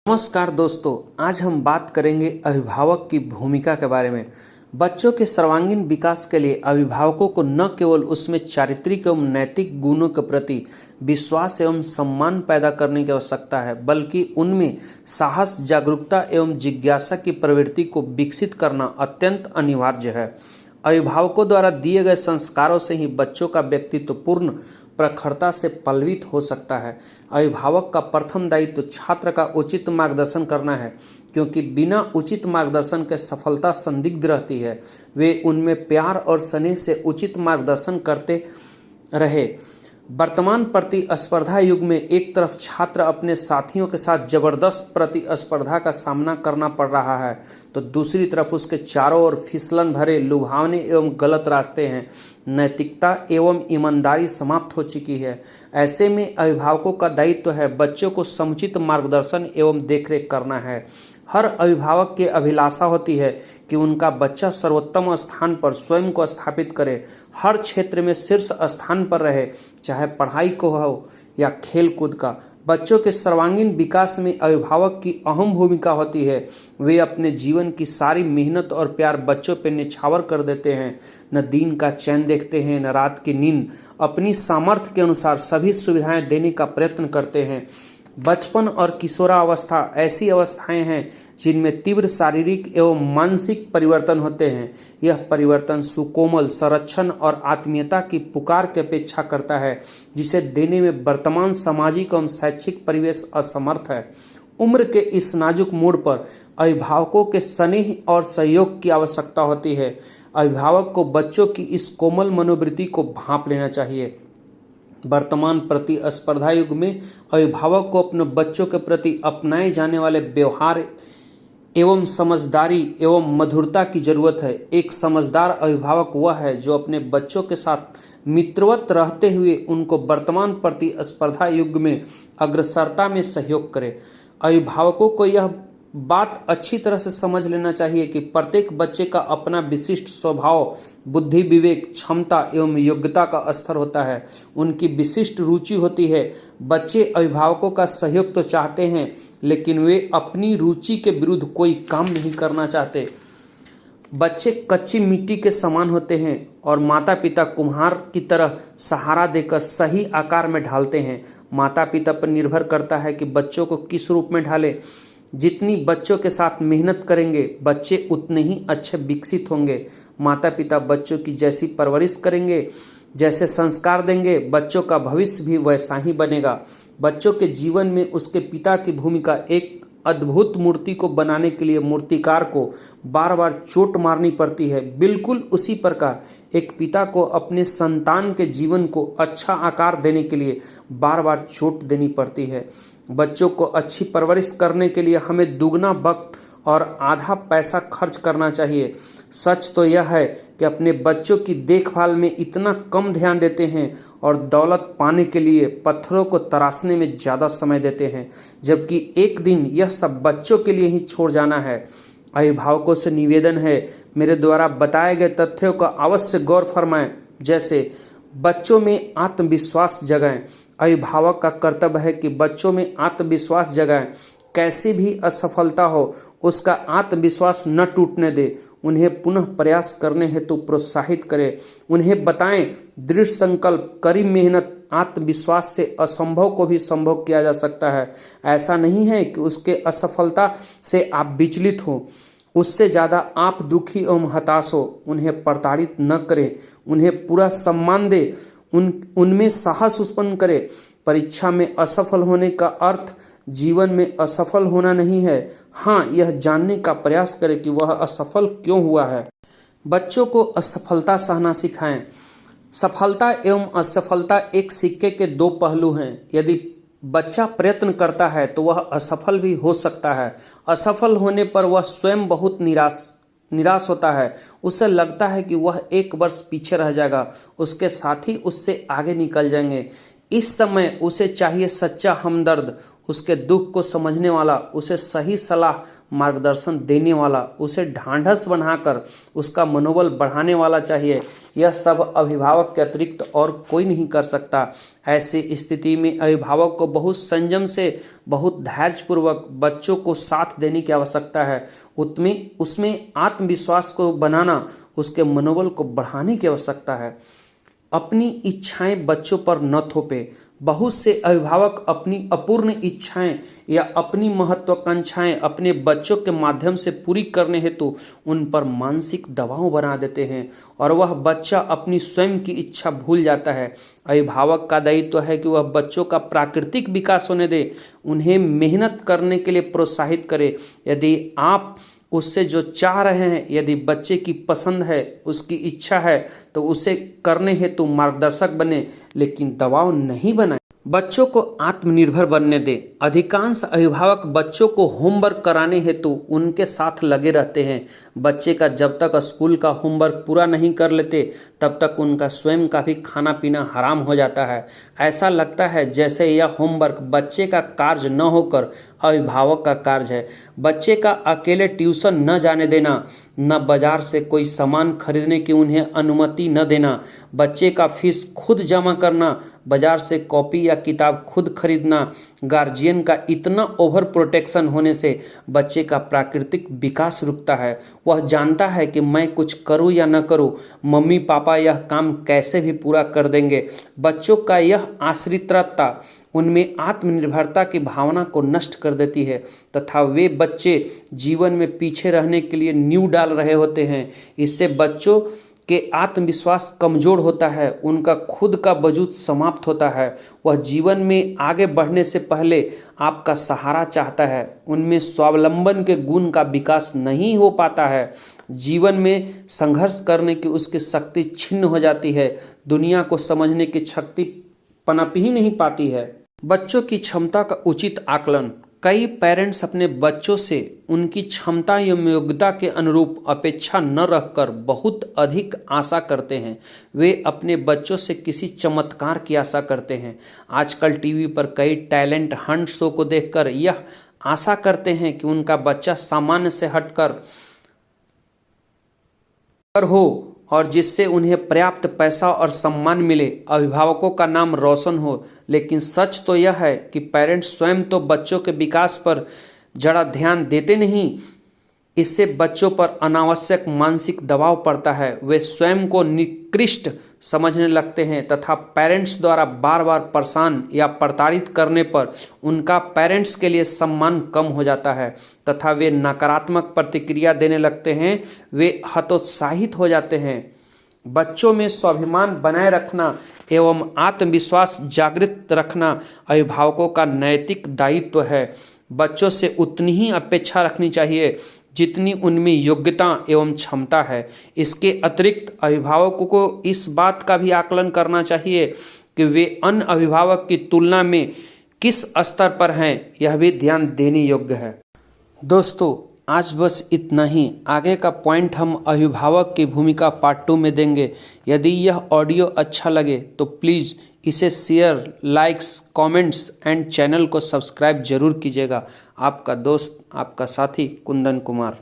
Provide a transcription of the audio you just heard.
नमस्कार दोस्तों, आज हम बात करेंगे अभिभावक की भूमिका के बारे में। बच्चों के सर्वांगीण विकास के लिए अभिभावकों को न केवल उसमें चारित्रिक एवं नैतिक गुणों के प्रति विश्वास एवं सम्मान पैदा करने की आवश्यकता है, बल्कि उनमें साहस, जागरूकता एवं जिज्ञासा की प्रवृत्ति को विकसित करना अत्यंत अनिवार्य है। अभिभावकों द्वारा दिए गए संस्कारों से ही बच्चों का व्यक्तित्व पूर्ण प्रखरता से पल्लवित हो सकता है। अभिभावक का प्रथम दायित्व छात्र का उचित मार्गदर्शन करना है, क्योंकि बिना उचित मार्गदर्शन के सफलता संदिग्ध रहती है। वे उनमें प्यार और स्नेह से उचित मार्गदर्शन करते रहे। वर्तमान प्रतिस्पर्धा युग में एक तरफ छात्र अपने साथियों के साथ जबरदस्त प्रतिस्पर्धा का सामना करना पड़ रहा है, तो दूसरी तरफ उसके चारों ओर फिसलन भरे, लुभावने एवं गलत रास्ते हैं। नैतिकता एवं ईमानदारी समाप्त हो चुकी है। ऐसे में अभिभावकों का दायित्व है बच्चों को समुचित मार्गदर्शन एवं देखरेख करना है। हर अभिभावक की अभिलाषा होती है कि उनका बच्चा सर्वोत्तम स्थान पर स्वयं को स्थापित करे, हर क्षेत्र में शीर्ष स्थान पर रहे, चाहे पढ़ाई को हो या खेल कूद का। बच्चों के सर्वांगीण विकास में अभिभावक की अहम भूमिका होती है। वे अपने जीवन की सारी मेहनत और प्यार बच्चों पर निछावर कर देते हैं। न दिन का चैन देखते हैं, न रात की नींद। अपनी सामर्थ्य के अनुसार सभी सुविधाएं देने का प्रयत्न करते हैं। बचपन और किशोरावस्था ऐसी अवस्थाएं हैं जिनमें तीव्र शारीरिक एवं मानसिक परिवर्तन होते हैं। यह परिवर्तन सुकोमल संरक्षण और आत्मीयता की पुकार की अपेक्षा करता है, जिसे देने में वर्तमान सामाजिक एवं शैक्षिक परिवेश असमर्थ है। उम्र के इस नाजुक मोड़ पर अभिभावकों के स्नेह और सहयोग की आवश्यकता होती है। अभिभावक को बच्चों की इस कोमल मनोवृत्ति को भांप लेना चाहिए। वर्तमान प्रतिस्पर्धा युग में अभिभावक को अपने बच्चों के प्रति अपनाए जाने वाले व्यवहार एवं समझदारी एवं मधुरता की जरूरत है। एक समझदार अभिभावक वह है जो अपने बच्चों के साथ मित्रवत रहते हुए उनको वर्तमान प्रतिस्पर्धा युग में अग्रसरता में सहयोग करे। अभिभावकों को यह बात अच्छी तरह से समझ लेना चाहिए कि प्रत्येक बच्चे का अपना विशिष्ट स्वभाव, बुद्धि, विवेक, क्षमता एवं योग्यता का स्तर होता है। उनकी विशिष्ट रुचि होती है। बच्चे अभिभावकों का सहयोग तो चाहते हैं, लेकिन वे अपनी रुचि के विरुद्ध कोई काम नहीं करना चाहते। बच्चे कच्ची मिट्टी के समान होते हैं और माता पिता कुम्हार की तरह सहारा देकर सही आकार में ढालते हैं। माता पिता पर निर्भर करता है कि बच्चों को किस रूप में ढाले। जितनी बच्चों के साथ मेहनत करेंगे, बच्चे उतने ही अच्छे विकसित होंगे। माता पिता बच्चों की जैसी परवरिश करेंगे, जैसे संस्कार देंगे, बच्चों का भविष्य भी वैसा ही बनेगा। बच्चों के जीवन में उसके पिता की भूमिका एक अद्भुत मूर्ति को बनाने के लिए मूर्तिकार को बार बार चोट मारनी पड़ती है। बिल्कुल उसी प्रकार एक पिता को अपने संतान के जीवन को अच्छा आकार देने के लिए बार बार चोट देनी पड़ती है। बच्चों को अच्छी परवरिश करने के लिए हमें दुगना वक्त और आधा पैसा खर्च करना चाहिए। सच तो यह है कि अपने बच्चों की देखभाल में इतना कम ध्यान देते हैं और दौलत पाने के लिए पत्थरों को तराशने में ज़्यादा समय देते हैं, जबकि एक दिन यह सब बच्चों के लिए ही छोड़ जाना है। अभिभावकों से निवेदन है, मेरे द्वारा बताए गए तथ्यों का अवश्य गौर फरमाएं। जैसे बच्चों में आत्मविश्वास जगाएं। अभिभावक का कर्तव्य है कि बच्चों में आत्मविश्वास जगाएं। कैसी भी असफलता हो, उसका आत्मविश्वास न टूटने दे। उन्हें पुनः प्रयास करने हेतु प्रोत्साहित करें। उन्हें बताएं, दृढ़ संकल्प, कड़ी मेहनत, आत्मविश्वास से असंभव को भी संभव किया जा सकता है। ऐसा नहीं है कि उसके असफलता से आप विचलित हो, उससे ज़्यादा आप दुखी एवं हताश हो। उन्हें प्रताड़ित न करें, उन्हें पूरा सम्मान दें, उनमें साहस उत्पन्न करें। परीक्षा में असफल होने का अर्थ जीवन में असफल होना नहीं है। हाँ, यह जानने का प्रयास करें कि वह असफल क्यों हुआ है। बच्चों को असफलता सहना सिखाएं। सफलता एवं असफलता एक सिक्के के दो पहलू हैं। यदि बच्चा प्रयत्न करता है तो वह असफल भी हो सकता है। असफल होने पर वह स्वयं बहुत निराश होता है। उसे लगता है कि वह एक वर्ष पीछे रह जाएगा, उसके साथी उससे आगे निकल जाएंगे। इस समय उसे चाहिए सच्चा हमदर्द, उसके दुख को समझने वाला, उसे सही सलाह मार्गदर्शन देने वाला, उसे ढांढस बनाकर उसका मनोबल बढ़ाने वाला चाहिए। यह सब अभिभावक के अतिरिक्त और कोई नहीं कर सकता। ऐसी स्थिति में अभिभावक को बहुत संयम से, बहुत धैर्यपूर्वक बच्चों को साथ देने की आवश्यकता है। उसमें आत्मविश्वास को बनाना, उसके मनोबल को बढ़ाने की आवश्यकता है। अपनी इच्छाएं बच्चों पर न थोपे। बहुत से अभिभावक अपनी अपूर्ण इच्छाएं या अपनी महत्वाकांक्षाएं अपने बच्चों के माध्यम से पूरी करने हेतु उन पर मानसिक दबाव बना देते हैं और वह बच्चा अपनी स्वयं की इच्छा भूल जाता है। अभिभावक का दायित्व है कि वह बच्चों का प्राकृतिक विकास होने दे, उन्हें मेहनत करने के लिए प्रोत्साहित करे। यदि आप उससे जो चाह रहे हैं, यदि बच्चे की पसंद है, उसकी इच्छा है, तो उसे करने हेतु मार्गदर्शक बने, लेकिन दबाव नहीं बनाए। बच्चों को आत्मनिर्भर बनने दें। अधिकांश अभिभावक बच्चों को होमवर्क कराने हेतु उनके साथ लगे रहते हैं। बच्चे का जब तक स्कूल का होमवर्क पूरा नहीं कर लेते तब तक उनका स्वयं का भी खाना पीना हराम हो जाता है। ऐसा लगता है जैसे यह होमवर्क बच्चे का कार्य न होकर अभिभावक का कार्य है। बच्चे का अकेले ट्यूशन न जाने देना, न बाजार से कोई सामान खरीदने की उन्हें अनुमति न देना, बच्चे का फीस खुद जमा करना, बाजार से कॉपी या किताब खुद खरीदना। गार्जियन का इतना ओवर प्रोटेक्शन होने से बच्चे का प्राकृतिक विकास रुकता है। वह जानता है कि मैं कुछ करूं या न करूं, मम्मी पापा यह काम कैसे भी पूरा कर देंगे। बच्चों का यह आश्रितता उनमें आत्मनिर्भरता की भावना को नष्ट कर देती है तथा वे बच्चे जीवन में पीछे रहने के लिए नींव डाल रहे होते हैं। इससे बच्चों के आत्मविश्वास कमजोर होता है, उनका खुद का वजूद समाप्त होता है। वह जीवन में आगे बढ़ने से पहले आपका सहारा चाहता है। उनमें स्वावलंबन के गुण का विकास नहीं हो पाता है। जीवन में संघर्ष करने की उसकी शक्ति छिन्न हो जाती है। दुनिया को समझने की शक्ति पनप ही नहीं पाती है। बच्चों की क्षमता का उचित आकलन। कई पेरेंट्स अपने बच्चों से उनकी क्षमता एवं योग्यता के अनुरूप अपेक्षा न रखकर बहुत अधिक आशा करते हैं। वे अपने बच्चों से किसी चमत्कार की आशा करते हैं। आजकल टीवी पर कई टैलेंट हंट शो को देखकर यह आशा करते हैं कि उनका बच्चा सामान्य से हटकर हो और जिससे उन्हें पर्याप्त पैसा और सम्मान मिले, अभिभावकों का नाम रोशन हो। लेकिन सच तो यह है कि पेरेंट्स स्वयं तो बच्चों के विकास पर जरा ध्यान देते नहीं। इससे बच्चों पर अनावश्यक मानसिक दबाव पड़ता है। वे स्वयं को निकृष्ट समझने लगते हैं तथा पेरेंट्स द्वारा बार बार परेशान या प्रताड़ित करने पर उनका पेरेंट्स के लिए सम्मान कम हो जाता है तथा वे नकारात्मक प्रतिक्रिया देने लगते हैं। वे हतोत्साहित हो जाते हैं। बच्चों में स्वाभिमान बनाए रखना एवं आत्मविश्वास जागृत रखना अभिभावकों का नैतिक दायित्व है। बच्चों से उतनी ही अपेक्षा रखनी चाहिए जितनी उनमें योग्यता एवं क्षमता है। इसके अतिरिक्त अभिभावकों को इस बात का भी आकलन करना चाहिए कि वे अन्य अभिभावक की तुलना में किस स्तर पर हैं, यह भी ध्यान देने योग्य है। दोस्तों, आज बस इतना ही। आगे का पॉइंट हम अभिभावक की भूमिका पार्ट 2 में देंगे। यदि यह ऑडियो अच्छा लगे तो प्लीज़ इसे share, likes, comments and channel को सब्सक्राइब जरूर कीजिएगा। आपका दोस्त, आपका साथी कुंदन कुमार।